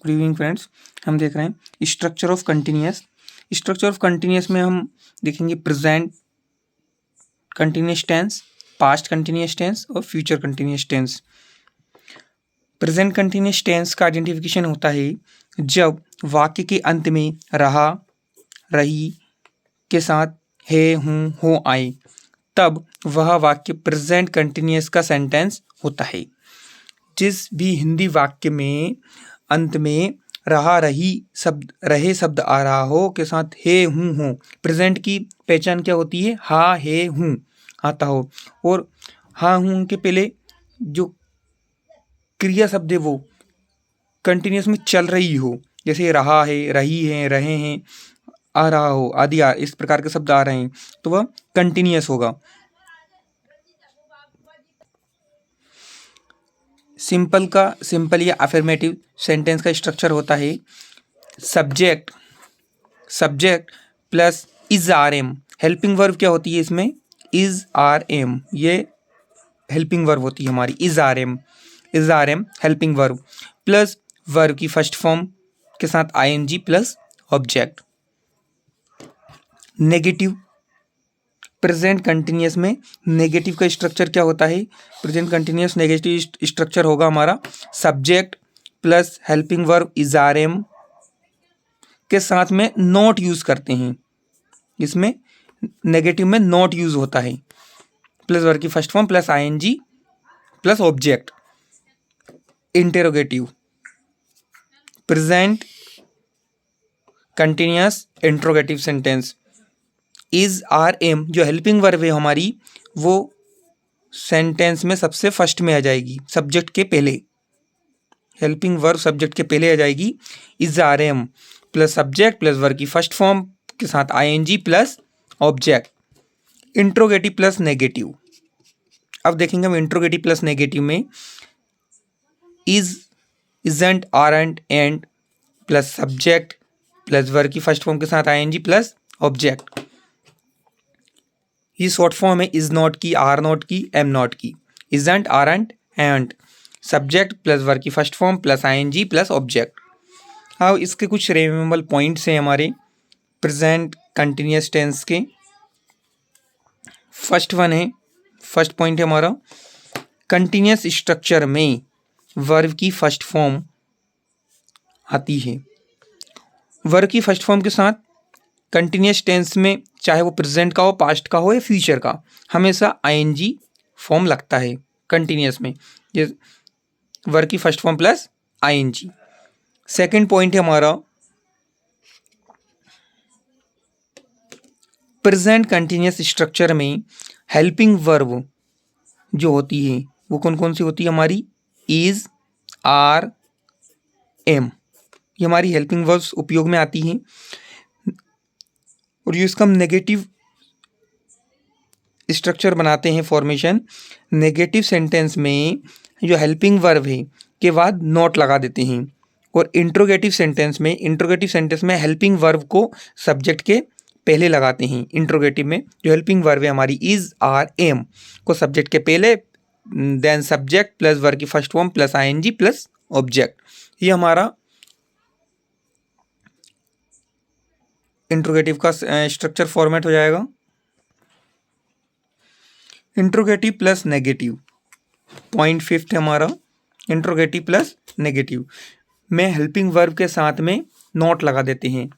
Good evening friends. हम देख रहे हैं structure of continuous. Structure of continuous में हम देखेंगे present continuous tense, past continuous tense और future continuous tense. Present continuous tense का आइडेंटिफिकेशन होता है जब वाक्य के अंत में रहा, रही के साथ है, हूँ, हो आए, तब वह वाक्य प्रेजेंट कंटिन्यूअस का सेंटेंस होता है। जिस भी हिंदी वाक्य में अंत में रहा, रही शब्द, रहे शब्द आ रहा हो के साथ है, हूँ, हो, प्रेजेंट की पहचान क्या होती है? हा, है, हूँ आता हो और हा, हूँ के पहले जो क्रिया शब्द है वो कंटिन्यूस में चल रही हो, जैसे रहा है, रही है, रहे हैं, आ रहा हो आदि, इस प्रकार के शब्द आ रहे हैं तो वह कंटिन्यूस होगा। सिंपल या अफर्मेटिव सेंटेंस का स्ट्रक्चर होता है subject plus is are am. Helping verb क्या होती है इसमें? इज आर एम, ये हेल्पिंग वर्ब होती है हमारी। Is are am helping verb plus verb की फर्स्ट फॉर्म के साथ ING plus object. Negative present continuous में नेगेटिव का स्ट्रक्चर क्या होता है? प्रेजेंट कंटिन्यूअस नेगेटिव स्ट्रक्चर होगा हमारा subject plus helping verb is are am के साथ में नॉट यूज करते हैं। इसमें नेगेटिव में नॉट यूज होता है प्लस वर्ब की first form plus ING plus object. Interrogative present continuous interrogative sentence. Is are am जो हेल्पिंग वर्ब है हमारी, वो सेंटेंस में सबसे फर्स्ट में आ जाएगी, सब्जेक्ट के पहले। हेल्पिंग वर्ब सब्जेक्ट के पहले आ जाएगी। Is are am plus subject plus verb की फर्स्ट फॉर्म के साथ ING plus object. Interrogative plus negative. अब देखेंगे हम इंट्रोगेटिव प्लस नेगेटिव में is, isn't, aren't, and plus subject plus verb की फर्स्ट फॉर्म के साथ आईएनजी प्लस ऑब्जेक्ट। ये शॉर्ट फॉर्म है इज नॉट की, आर नॉट की, एम नॉट की। Isn't, aren't, and subject plus verb की first form plus ING plus object. अब इसके कुछ रिमेम्बल पॉइंट्स हैं हमारे प्रेजेंट कंटिन्यूअस टेंस के। फर्स्ट पॉइंट है हमारा कंटिन्यूअस स्ट्रक्चर में वर्ब की फर्स्ट फॉर्म आती है। वर्ब की फर्स्ट फॉर्म के साथ कंटिन्यूअस टेंस में चाहे वो प्रेजेंट का हो, पास्ट का हो या फ्यूचर का, हमेशा आईएनजी फॉर्म लगता है कंटिन्यूअस में। ये वर्ब की first form plus ING. Second point है हमारा प्रेजेंट कंटिन्यूअस स्ट्रक्चर में हेल्पिंग वर्ब जो होती है वो कौन कौन सी होती है हमारी? इज, आर, एम, ये हमारी हेल्पिंग वर्ब्स उपयोग में आती हैं। और ये इसका हम नेगेटिव स्ट्रक्चर बनाते हैं फॉर्मेशन। नेगेटिव सेंटेंस में जो हेल्पिंग वर्ब है के बाद नॉट लगा देते हैं। और इंट्रोगेटिव सेंटेंस में हेल्पिंग वर्ब को सब्जेक्ट के पहले लगाते हैं। इंट्रोगेटिव में जो हेल्पिंग वर्ब है हमारी इज, आर, एम को सब्जेक्ट के पहले, देन सब्जेक्ट प्लस वर्ब की first form plus ING plus object. ये हमारा इंट्रोगेटिव का स्ट्रक्चर फॉर्मेट हो जाएगा। Interrogative plus negative point fifth है हमारा इंट्रोगेटिव प्लस नेगेटिव में हेल्पिंग वर्ब के साथ में नॉट लगा देते हैं।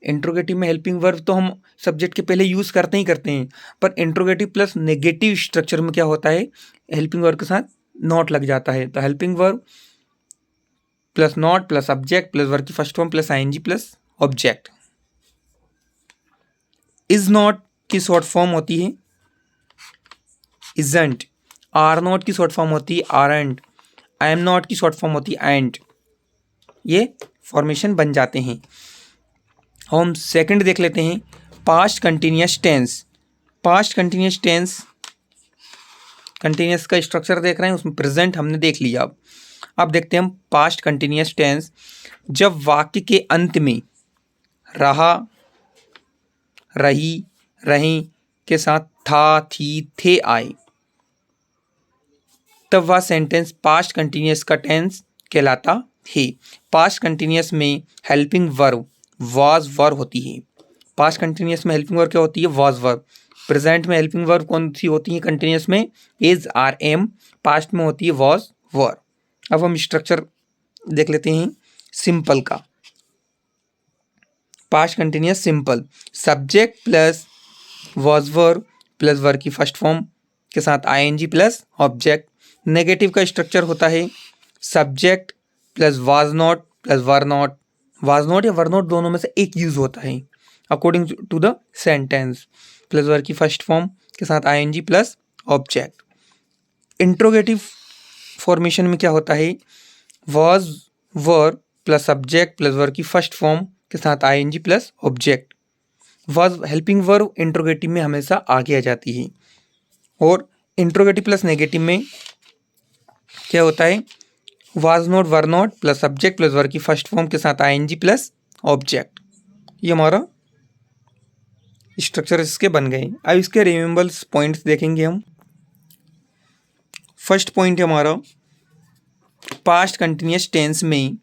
इंट्रोगेटिव में हेल्पिंग वर्ब तो हम सब्जेक्ट के पहले यूज करते हैं, पर इंट्रोगेटिव प्लस नेगेटिव स्ट्रक्चर में क्या होता है? हेल्पिंग वर्ब के साथ नॉट लग जाता है। तो helping verb plus not plus subject plus verb की first form plus ING plus object. Is not की शॉर्ट फॉर्म होती है इजंट, आर नॉट की शॉर्ट फॉर्म होती है आरंट, आई एम नॉट की शॉर्ट फॉर्म होती है एंड। ये फॉर्मेशन बन जाते हैं। हम सेकंड देख लेते हैं past continuous tense. Past continuous tense continuous का स्ट्रक्चर देख रहे हैं, उसमें प्रेजेंट हमने देख लिया। अब देखते हैं हम पास्ट कंटिन्यूअस टेंस। जब वाक्य के अंत में रहा, रही, रहें के साथ था, थी, थे आए, तब वह सेंटेंस पास्ट कंटिन्यूअस का टेंस कहलाता है। पास्ट कंटिन्यूस में हेल्पिंग वर्ब वाज वर होती है। पास्ट कंटिन्यूस में हेल्पिंग वर्ब क्या होती है? Was verb. प्रेजेंट में हेल्पिंग वर्ब कौन सी होती है कंटिन्यूस में? Is, are, M. पास्ट में होती है वाज, वर। अब हम स्ट्रक्चर देख लेते हैं सिंपल का। Past continuous simple, subject plus was verb plus verb की फर्स्ट फॉर्म के साथ आईएनजी प्लस ऑब्जेक्ट। नेगेटिव का स्ट्रक्चर होता है subject plus was not plus were not. Was not या वर नॉट दोनों में से एक यूज होता है according to the sentence, plus verb की फर्स्ट फॉर्म के साथ ING plus object. Interrogative formation में क्या होता है? Was were plus subject plus verb की फर्स्ट फॉर्म के साथ ING plus object. Was helping verb interrogative में हमेशा आगे आ जाती है। और इंट्रोगेटिव प्लस नेगेटिव में क्या होता है? Was not were not plus subject plus verb की फर्स्ट फॉर्म के साथ आईएनजी प्लस ऑब्जेक्ट। ये हमारा स्ट्रक्चर इसके बन गए। अब इसके रिमेम्बर्स पॉइंट्स देखेंगे हम। फर्स्ट पॉइंट है हमारा पास्ट कंटिन्यूस टेंस में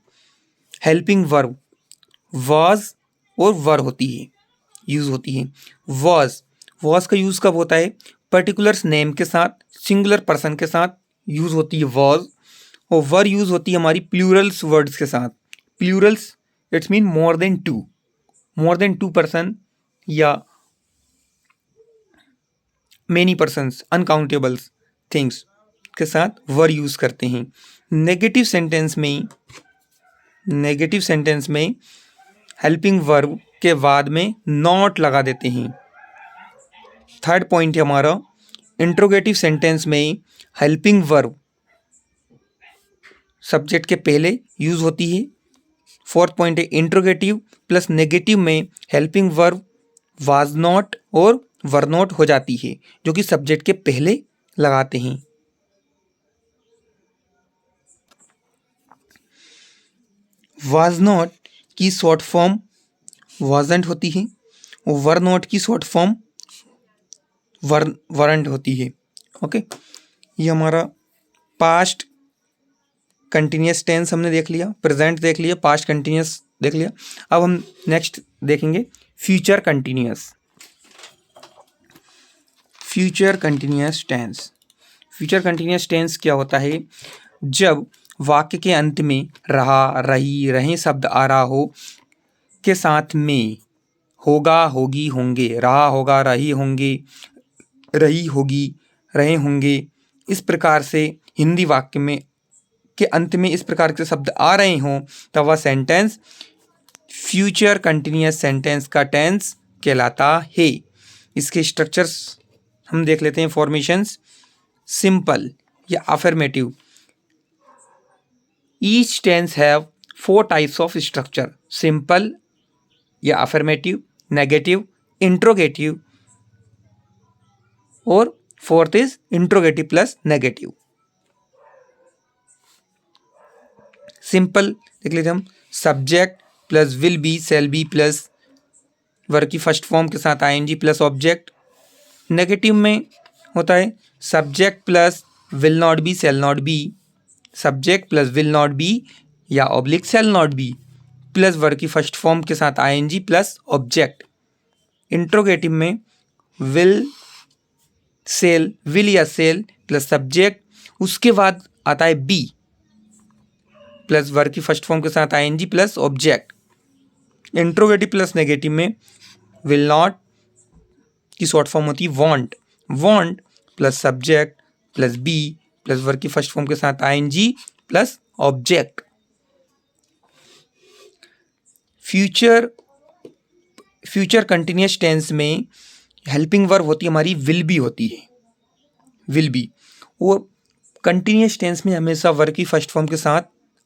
हेल्पिंग वर्ब वाज और वर होती है, यूज होती है। वाज का यूज कब होता है? पर्टिकुलर्स नेम के साथ, सिंगुलर पर्सन के साथ यूज होती है वाज। और वर यूज होती है हमारी प्लूरल्स वर्ड्स के साथ। Plurals it's mean more than two person या मेनी पर्सन्स, अनकाउंटेबल्स थिंग्स के साथ वर यूज करते हैं। नेगेटिव सेंटेंस में हेल्पिंग वर्ब के बाद में नॉट लगा देते हैं। थर्ड पॉइंट है हमारा इंट्रोगेटिव सेंटेंस में हेल्पिंग वर्ब सब्जेक्ट के पहले यूज होती है। फोर्थ पॉइंट है इंट्रोगेटिव प्लस नेगेटिव में हेल्पिंग वर्ब वाज नॉट और वर नॉट हो जाती है, जो कि सब्जेक्ट के पहले लगाते हैं। वाज नॉट की शॉर्ट फॉर्म वाजंट होती है और वर नॉट की शॉर्ट फॉर्म वरंट होती है। ओके, ये हमारा पास्ट कंटिन्यूस टेंस हमने देख लिया, प्रेजेंट देख लिया, पास्ट कंटिन्यूस देख लिया। अब हम नेक्स्ट देखेंगे future continuous tense. Future continuous tense क्या होता है? जब वाक्य के अंत में रहा, रही, रहे शब्द आ रहा हो के साथ में होगा, होगी, होंगे, रहा होगा, रही होंगे, रही होगी, रहे होंगे, इस प्रकार से हिंदी वाक्य में के अंत में इस प्रकार के शब्द आ रहे हों तब वह सेंटेंस फ्यूचर कंटिन्यूस सेंटेंस का टेंस कहलाता है। इसके स्ट्रक्चर्स हम देख लेते हैं। फॉर्मेशंस सिंपल या affirmative. Each tense have 4 types of structure, simple या अफर्मेटिव, नेगेटिव, इंट्रोगेटिव और fourth is interrogative plus negative. Simple देख लीजिए हम, subject plus will be, shall be plus verb की फर्स्ट फॉर्म के साथ आईएनजी प्लस ऑब्जेक्ट। नेगेटिव में होता है subject plus will not be, shell not be, subject plus will not be या oblique shall not be plus verb की first form के साथ आईएनजी प्लस ऑब्जेक्ट। इंट्रोगेटिव में विल, सेल, विल या shall plus subject, उसके बाद आता है बी प्लस वर्ब की फर्स्ट फॉर्म के साथ ING plus object. Interrogative plus negative में विल नॉट की शॉर्ट फॉर्म होती है won't, won't plus subject plus be plus verb की फर्स्ट फॉर्म के साथ ING plus object. Future continuous tense में हेल्पिंग वर्ब होती है हमारी विल बी होती है, विल बी। और कंटिन्यूस टेंस में हमेशा वर्ब की फर्स्ट फॉर्म के साथ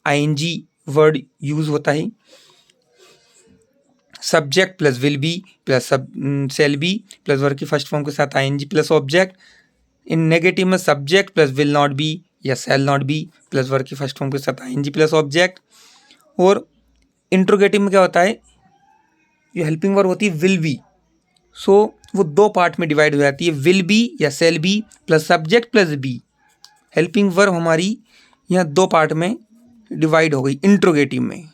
आईएनजी वर्ड यूज होता है। Subject plus will be plus shall be plus verb की फर्स्ट फॉर्म के साथ ING plus object. In negative में subject plus will not be या shall not be plus verb की फर्स्ट फॉर्म के साथ आईएनजी प्लस ऑब्जेक्ट। और interrogative में क्या होता है? ये हेल्पिंग वर्ब होती है विल बी, सो वो 2 पार्ट में डिवाइड हो जाती है, विल बी या shall be plus subject plus be. Helping verb हमारी यहाँ 2 पार्ट में डिवाइड हो गई इंट्रोगेटिव में।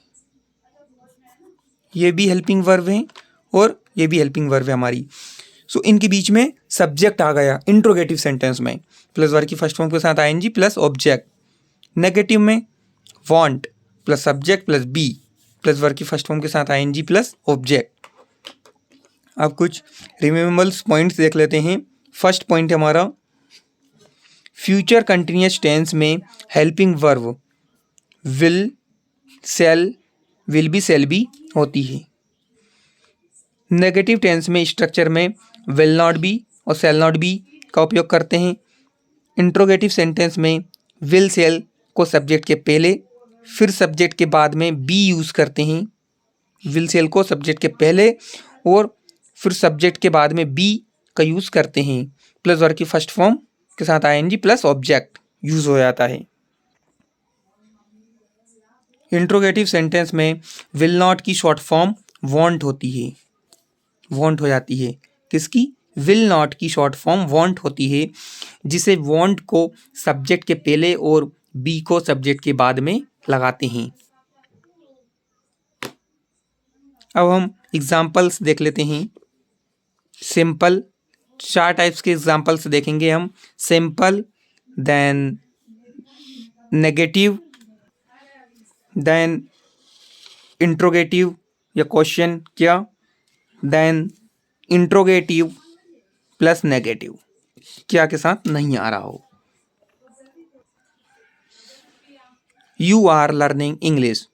ये भी हेल्पिंग वर्ब है और ये भी हेल्पिंग वर्ब है हमारी। सो इनके बीच में सब्जेक्ट आ गया इंट्रोगेटिव सेंटेंस में, प्लस वर्ब की फर्स्ट फॉर्म के साथ आईएनजी प्लस ऑब्जेक्ट। नेगेटिव में won't plus subject plus be plus verb की फर्स्ट फॉर्म के साथ आईएनजी प्लस ऑब्जेक्ट। अब कुछ रिमेम्बर्स पॉइंट्स देख लेते हैं। फर्स्ट पॉइंट है हमारा फ्यूचर कंटिन्यूअस टेंस में helping verb will, shall, will be, shall be होती है। नेगेटिव टेंस में स्ट्रक्चर में विल नॉट बी और शैल नॉट बी का उपयोग करते हैं। इंट्रोगेटिव सेंटेंस में विल, शैल को सब्जेक्ट के पहले फिर सब्जेक्ट के बाद में बी यूज़ करते हैं। विल, शैल को सब्जेक्ट के पहले और फिर सब्जेक्ट के बाद में बी का यूज़ करते हैं। प्लस वर्ब की फर्स्ट फॉर्म के साथ आईएनजी प्लस ऑब्जेक्ट यूज़ हो जाता है। इंट्रोगेटिव सेंटेंस में विल नॉट की शॉर्ट फॉर्म वांट होती है, वांट हो जाती है। किसकी? विल नॉट की शॉर्ट फॉर्म वांट होती है, जिसे वांट को सब्जेक्ट के पहले और बी को सब्जेक्ट के बाद में लगाते हैं। अब हम एग्जाम्पल्स देख लेते हैं। सिंपल, 4 टाइप्स के एग्जाम्पल्स देखेंगे हम। Simple, then negative, then interrogative या क्वेश्चन क्या, देन इंट्रोगेटिव प्लस नेगेटिव क्या के साथ नहीं आ रहा हो। यू आर लर्निंग इंग्लिश,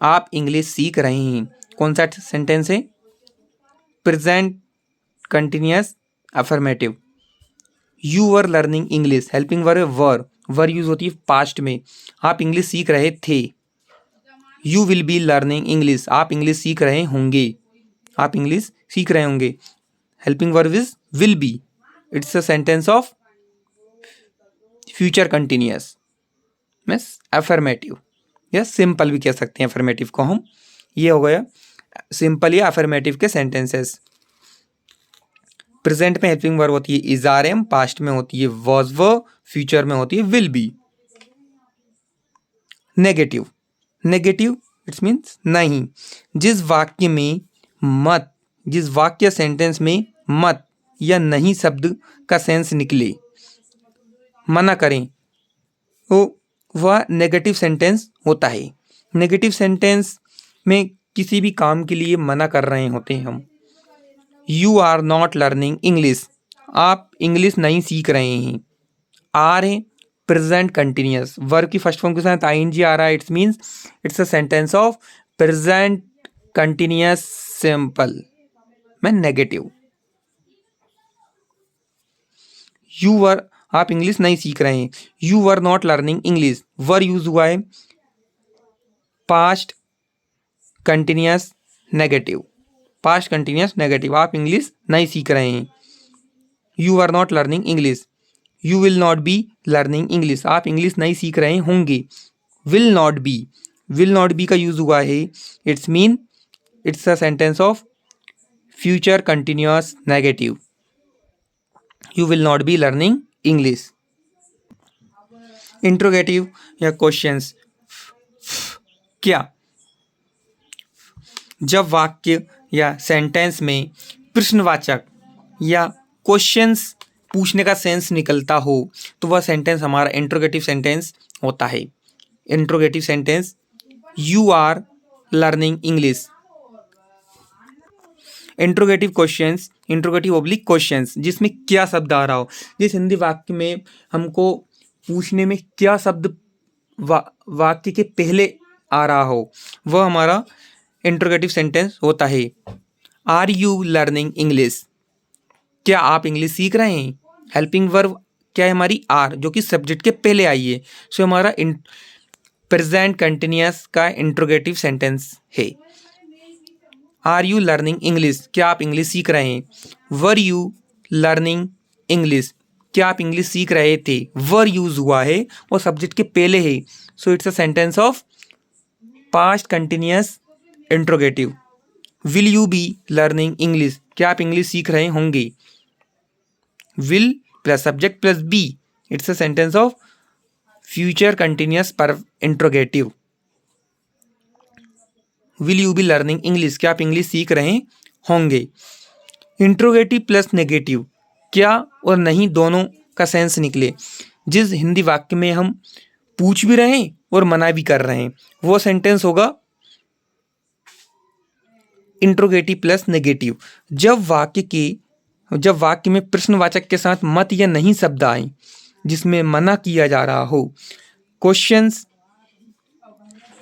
आप इंग्लिश सीख रहे हैं। कौन सा सेंटेंस है? Present continuous affirmative. You were learning English, helping verb were, were use होती है पास्ट में। आप इंग्लिश सीख रहे थे। You will be learning English, आप इंग्लिश सीख रहे होंगे, आप इंग्लिश सीख रहे होंगे। Helping verb is will be, it's a sentence of future continuous means affirmative या सिंपल भी कह सकते हैं अफर्मेटिव को हम। ये हो गया सिंपल या अफर्मेटिव के सेंटेंसेस। प्रेजेंट में हेल्पिंग वर्ब होती है इज आर एम, पास्ट में होती है वॉज व, फ्यूचर में होती है will B. Negative, negative it's means नहीं। जिस वाक्य में मत, जिस वाक्य सेंटेंस में मत या नहीं शब्द का सेंस निकले, मना करें, तो वह नेगेटिव सेंटेंस होता है। नेगेटिव सेंटेंस में किसी भी काम के लिए मना कर रहे होते हैं हम। You are not learning English, आप इंग्लिश नहीं सीख रहे हैं। आर है प्रेजेंट कंटिन्यूअस, वर्ब की फर्स्ट फॉर्म के साथ आईएनजी आ रहा है, it's means it's a sentence of present continuous simple में नेगेटिव। यू वर, आप इंग्लिश नहीं सीख रहे हैं। You were not learning English, were use हुआ है past continuous negative, past continuous negative, आप इंग्लिश नहीं सीख रहे हैं। You are not learning English, you will not be learning English, आप इंग्लिश नहीं सीख रहे होंगे। Will not be, will not be का यूज हुआ है, it's mean it's a sentence of future continuous negative. You will not be learning English. Interrogative या questions क्या, जब वाक्य या सेंटेंस में प्रश्नवाचक या क्वेश्चंस पूछने का सेंस निकलता हो तो वह सेंटेंस हमारा इंट्रोगेटिव सेंटेंस होता है। Interrogative sentence you are learning English. Interrogative questions, interrogative oblique questions, जिसमें क्या शब्द आ रहा हो। जिस हिंदी वाक्य में हमको पूछने में क्या शब्द वाक्य के पहले आ रहा हो वह हमारा इंट्रोगेटिव सेंटेंस होता है। आर यू लर्निंग इंग्लिश, क्या आप इंग्लिश सीख रहे हैं। हेल्पिंग वर्ब क्या है हमारी आर, जो कि सब्जेक्ट के पहले आई है। सो हमारा प्रेजेंट कंटिन्यूअस का इंट्रोगेटिव सेंटेंस है। आर यू लर्निंग इंग्लिश, क्या आप इंग्लिश सीख रहे हैं। वर यू लर्निंग इंग्लिश, क्या आप इंग्लिश सीख रहे थे। वर यूज हुआ है और सब्जेक्ट के पहले है, so it's a sentence of past continuous interrogative. Will you be learning English, क्या आप इंग्लिश सीख रहे होंगे। Will plus subject plus be, it's a sentence of future continuous पर interrogative. Will you be learning English, क्या आप English सीख रहे होंगे। इंट्रोगेटिव प्लस नेगेटिव, क्या और नहीं दोनों का सेंस निकले। जिस हिंदी वाक्य में हम पूछ भी रहे हैं और मना भी कर रहे हैं वो सेंटेंस होगा इंट्रोगेटिव प्लस नेगेटिव। जब वाक्य में प्रश्नवाचक के साथ मत या नहीं शब्द आए, जिसमें मना किया जा रहा हो, क्वेश्चंस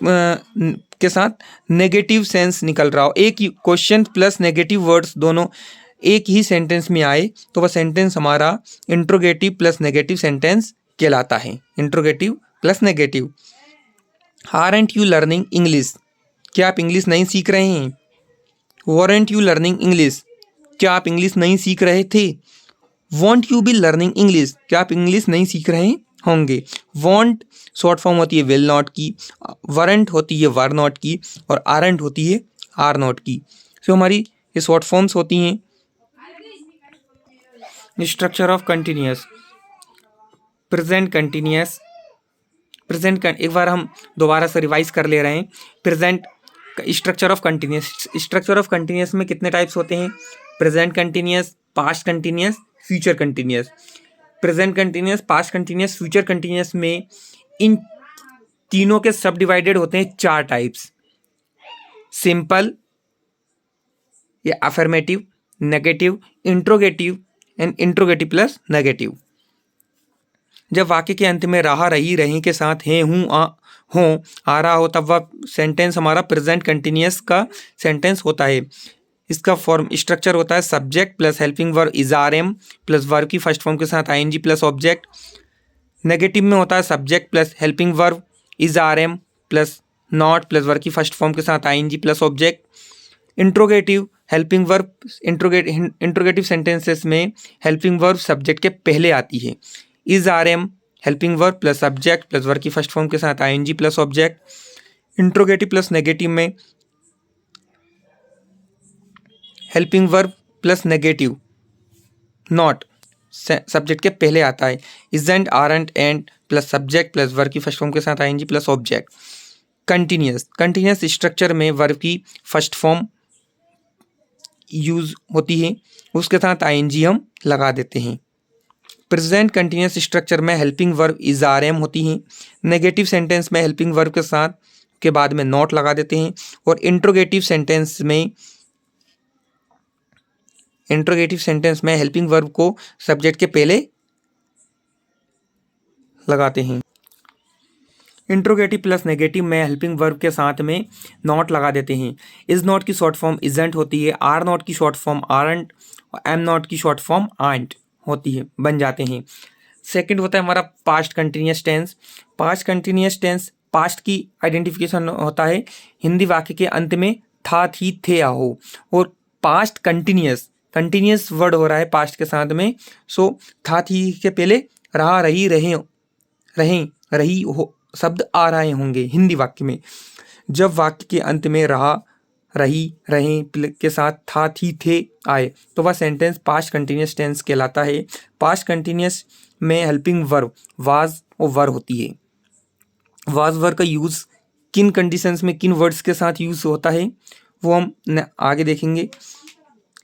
के साथ नेगेटिव सेंस निकल रहा हो, एक ही क्वेश्चन प्लस नेगेटिव वर्ड्स दोनों एक ही सेंटेंस में आए, तो वह सेंटेंस हमारा इंट्रोगेटिव प्लस नेगेटिव सेंटेंस कहलाता है। Interrogative plus negative. Aren't you learning English, क्या आप इंग्लिश नहीं सीख रहे हैं। वॉरेंट यू लर्निंग इंग्लिश, क्या आप इंग्लिश नहीं सीख रहे थे। Want you be learning English, क्या आप इंग्लिश नहीं सीख रहे होंगे। वॉन्ट शॉर्ट फॉर्म होती है विल नॉट की, वरंट होती है वर नॉट की, और आरंट होती है आर नॉट की। सो हमारी ये शॉर्ट फॉर्म्स होती हैं। Structure of continuous, present continuous, एक बार हम दोबारा से रिवाइज कर ले रहे हैं। Present structure of continuous, structure of continuous में कितने टाइप्स होते हैं। Present continuous, past continuous, future continuous. Present continuous, past continuous, future continuous में इन तीनों के सब डिवाइडेड होते हैं 4 टाइप्स। सिंपल या affirmative, negative, interrogative and interrogative plus negative. जब वाक्य के अंत में रहा, रही, रहे के साथ है, हूँ, हो आ रहा हो, तब वह सेंटेंस हमारा प्रेजेंट कंटिन्यूअस का सेंटेंस होता है। इसका फॉर्म स्ट्रक्चर होता है subject plus helping verb is are am plus verb की फर्स्ट फॉर्म के साथ आईएनजी प्लस ऑब्जेक्ट। नेगेटिव में होता है subject plus helping verb is are am plus not plus verb की फर्स्ट फॉर्म के साथ ING plus object. Interrogative helping verb, interrogative sentences में हेल्पिंग वर्ब सब्जेक्ट के पहले आती है। Is are am helping verb plus subject plus verb की first form के साथ ING plus object. Interrogative plus negative में helping verb plus negative not subject के पहले आता है। Isn't, aren't, and plus subject plus verb की फर्स्ट फॉर्म के साथ ING plus object. Continuous structure में वर्ब की फर्स्ट फॉर्म यूज होती है, उसके साथ आईएनजी हम लगा देते हैं। प्रेजेंट कंटिन्यूअस स्ट्रक्चर में helping verb is are am होती हैं। नेगेटिव सेंटेंस में हेल्पिंग वर्ब के साथ के बाद में नॉट लगा देते हैं। और इंट्रोगेटिव सेंटेंस में हेल्पिंग वर्ब को सब्जेक्ट के पहले लगाते हैं। इंट्रोगेटिव प्लस नेगेटिव में हेल्पिंग वर्ब के साथ में नॉट लगा देते हैं। इज नॉट की शॉर्ट फॉर्म इजेंट होती है, आर नॉट की शॉर्ट फॉर्म आरंट, और एम नॉट की शॉर्ट फॉर्म आंट होती है, बन जाते हैं। सेकंड होता है हमारा past continuous tense. Past continuous tense, past की आइडेंटिफिकेशन होता है हिंदी वाक्य के अंत में था, थी, थे, आ, हो। और पास्ट कंटिन्यूअस वर्ड हो रहा है पास्ट के साथ में, सो था, थी के पहले रहा, रही, रही हो शब्द आ रहे होंगे हिंदी वाक्य में। जब वाक्य के अंत में रहा, रही, रहे के साथ था, थी, थे आए, तो वह सेंटेंस पास्ट कंटिन्यूअस टेंस कहलाता है। पास्ट कंटिन्यूअस में हेल्पिंग वर्ब वाज और वर होती है। वाज वर का यूज़ किन कंडीशंस में, किन वर्ड्स के साथ यूज़ होता है वो हम आगे देखेंगे।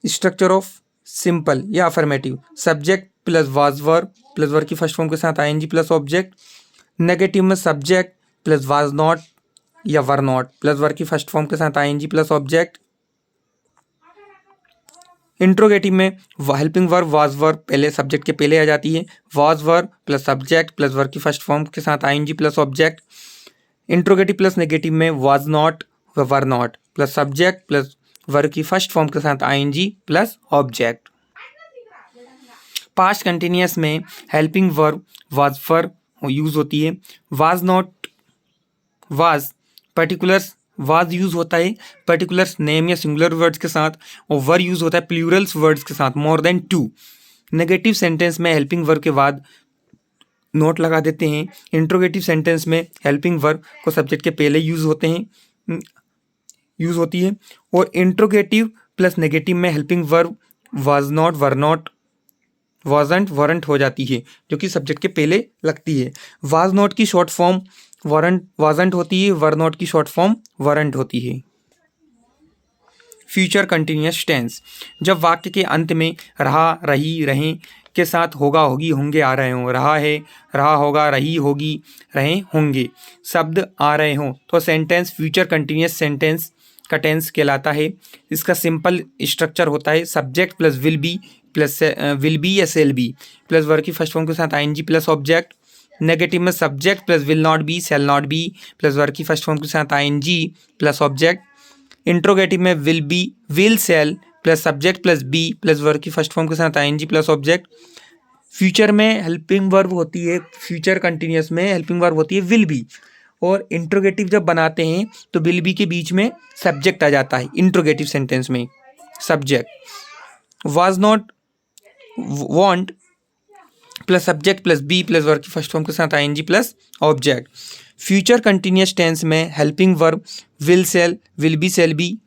स्ट्रक्चर ऑफ सिंपल या affirmative, subject plus was were plus verb की फर्स्ट फॉर्म के साथ आईएनजी प्लस ऑब्जेक्ट। नेगेटिव में सब्जेक्ट प्लस वाज नॉट या वर नॉट प्लस वर की फर्स्ट फॉर्म के साथ आईएनजी प्लस ऑब्जेक्ट। इंट्रोगेटिव में हेल्पिंग वर्ब वाज वर्ब पहले सब्जेक्ट के पहले आ जाती है, was verb plus subject plus verb की फर्स्ट फॉर्म के साथ ING plus object. Interrogative plus negative में वाज नॉट व were not plus subject plus verb की फर्स्ट फॉर्म के साथ ING plus object. Past continuous में helping verb was verb use होती है। Was not, was particulars, was use होता है पर्टिकुलर्स नेम या सिंगुलर वर्ड्स के साथ, और वर यूज होता है प्लूरल्स वर्ड्स के साथ, मोर देन 2। नेगेटिव सेंटेंस में हेल्पिंग वर्ब के बाद नोट लगा देते हैं। इंट्रोगेटिव सेंटेंस में हेल्पिंग वर्ब को सब्जेक्ट के पहले यूज होती है। और इंट्रोगेटिव प्लस नेगेटिव में helping verb was not, were not wasn't warrant हो जाती है, जो कि सब्जेक्ट के पहले लगती है। was not की शॉर्ट फॉर्म wasn't होती है, were not की शॉर्ट फॉर्म weren't होती है। फ्यूचर कंटिन्यूअस टेंस, जब वाक्य के अंत में रहा, रही, रहें के साथ होगा, होगी, होंगे आ रहे हों, रहा है, रहा होगा, रही होगी, रहे होंगे शब्द आ रहे हों, तो सेंटेंस फ्यूचर कंटिन्यूअस सेंटेंस का टेंस कहलाता है। इसका सिंपल स्ट्रक्चर होता है सब्जेक्ट प्लस विल बी या सेल बी प्लस वर्ब की फर्स्ट फॉर्म के साथ आईएनजी प्लस ऑब्जेक्ट। नेगेटिव में subject plus will not be, shall not be plus verb की फर्स्ट फॉर्म के साथ आईएनजी प्लस ऑब्जेक्ट। इंट्रोगेटिव में will be, will, shall plus subject plus be plus verb की first form के साथ ING plus object. Future में helping verb होती है, फ्यूचर कंटिन्यूअस में हेल्पिंग वर्ब होती है विल बी, और इंट्रोगेटिव जब बनाते हैं तो विल बी के बीच में सब्जेक्ट आ जाता है इंट्रोगेटिव सेंटेंस में subject. Was not, won't plus subject plus be plus verb की फर्स्ट फॉर्म के साथ ING plus object. Future continuous tense में helping verb will, shall, will be, shall be.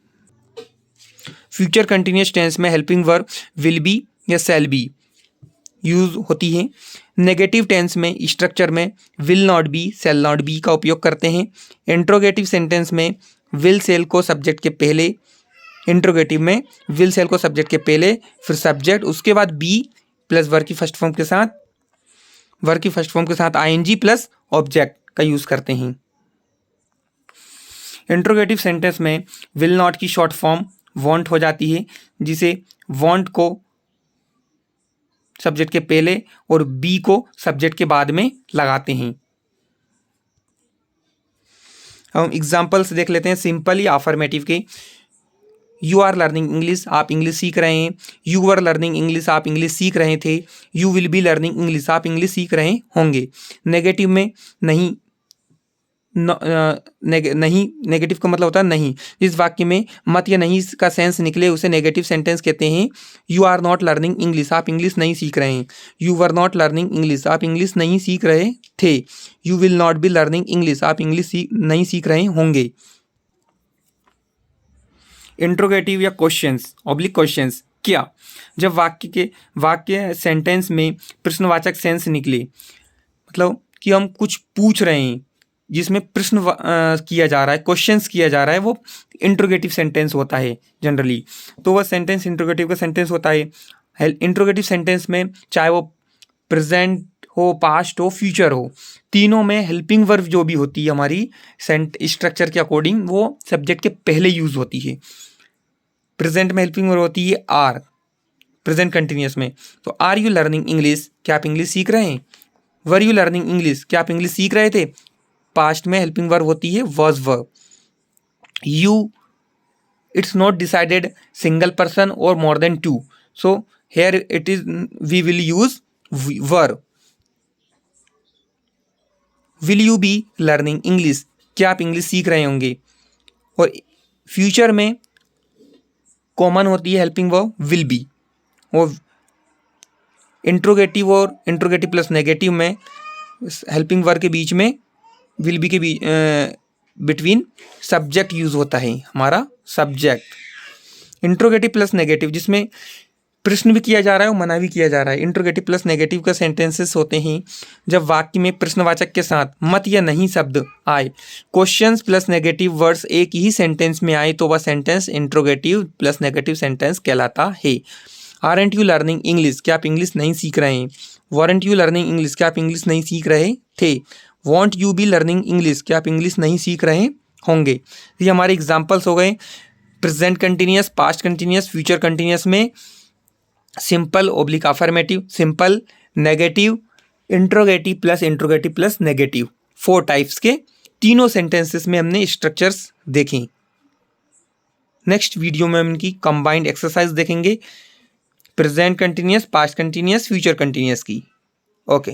Future continuous tense में helping verb will be या shall be use होती है। Negative tense में structure में will not be, shall not be का उपयोग करते हैं। इंट्रोगेटिव सेंटेंस में विल सेल को सब्जेक्ट के पहले, इंट्रोगेटिव में विल सेल को सब्जेक्ट के पहले, फिर सब्जेक्ट, उसके बाद बी प्लस वर्ब की फर्स्ट फॉर्म के साथ आईएनजी प्लस ऑब्जेक्ट का यूज करते हैं। इंट्रोगेटिव सेंटेंस में विल नॉट की शॉर्ट फॉर्म वांट हो जाती है, जिसे वांट को सब्जेक्ट के पहले और बी को सब्जेक्ट के बाद में लगाते हैं। हम एग्जाम्पल्स देख लेते हैं सिंपल या अफर्मेटिव के। यू आर लर्निंग इंग्लिश, आप इंग्लिश सीख रहे हैं। यू वर लर्निंग इंग्लिश, आप इंग्लिश सीख रहे थे। You will be learning English, आप इंग्लिश सीख रहे होंगे। नेगेटिव में नहीं, नहीं नेगेटिव का मतलब होता है नहीं। जिस वाक्य में मत या नहीं का सेंस निकले उसे नेगेटिव सेंटेंस कहते हैं। You are not learning English, आप इंग्लिश नहीं सीख रहे हैं। You were not learning English, आप इंग्लिश नहीं सीख रहे थे। You will not be learning English, आप इंग्लिश नहीं सीख रहे होंगे। इंट्रोगेटिव या क्वेश्चंस ऑब्लिक क्वेश्चंस, क्या, जब वाक्य सेंटेंस में प्रश्नवाचक सेंस निकले, मतलब कि हम कुछ पूछ रहे हैं जिसमें प्रश्न किया जा रहा है, क्वेश्चंस किया जा रहा है, वो इंट्रोगेटिव सेंटेंस होता है जनरली। तो वह सेंटेंस इंट्रोगेटिव का सेंटेंस होता है। इंट्रोगेटिव सेंटेंस में चाहे वो प्रेजेंट हो, पास्ट हो, फ्यूचर हो, तीनों में हेल्पिंग वर्ब जो भी होती है हमारी स्ट्रक्चर के अकॉर्डिंग वो सब्जेक्ट के पहले यूज होती है। प्रेजेंट में हेल्पिंग वर्ब होती है आर, प्रेजेंट कंटिन्यूअस में, तो आर यू लर्निंग इंग्लिश, क्या आप इंग्लिश सीख रहे हैं। वर यू लर्निंग इंग्लिश, क्या आप इंग्लिश सीख रहे थे। पास्ट में हेल्पिंग वर्ब होती है was verb. You, it's not decided single person और more than two, so here it is we will use verb. Will you be learning English, क्या आप इंग्लिश सीख रहे होंगे। और फ्यूचर में कॉमन होती है हेल्पिंग वर्ब विल बी। और इंट्रोगेटिव और इंट्रोगेटिव प्लस नेगेटिव में हेल्पिंग वर्ब के बीच में विल बी के बिटवीन सब्जेक्ट यूज होता है हमारा सब्जेक्ट। इंट्रोगेटिव प्लस नेगेटिव जिसमें प्रश्न भी किया जा रहा है और मना भी किया जा रहा है। इंट्रोगेटिव प्लस नेगेटिव का सेंटेंसेस होते हैं जब वाक्य में प्रश्नवाचक के साथ मत या नहीं शब्द आए। क्वेश्चंस प्लस नेगेटिव वर्ड्स एक ही सेंटेंस में आए तो वह sentence interrogative plus negative sentence कहलाता है। आरंट यू लर्निंग इंग्लिश, क्या आप इंग्लिश नहीं सीख रहे हैं। वारंट यू लर्निंग इंग्लिश, क्या आप इंग्लिश नहीं सीख रहे थे। Want you be learning English, क्या आप इंग्लिश नहीं सीख रहे होंगे। ये हमारे एग्जाम्पल्स हो गए present continuous, past continuous, future continuous में simple oblique affirmative, simple, negative, interrogative plus negative, 4 types के तीनों सेंटेंसेस में हमने स्ट्रक्चर्स देखें। नेक्स्ट वीडियो में हम इनकी कंबाइंड एक्सरसाइज देखेंगे present continuous, past continuous, future continuous की। ओके।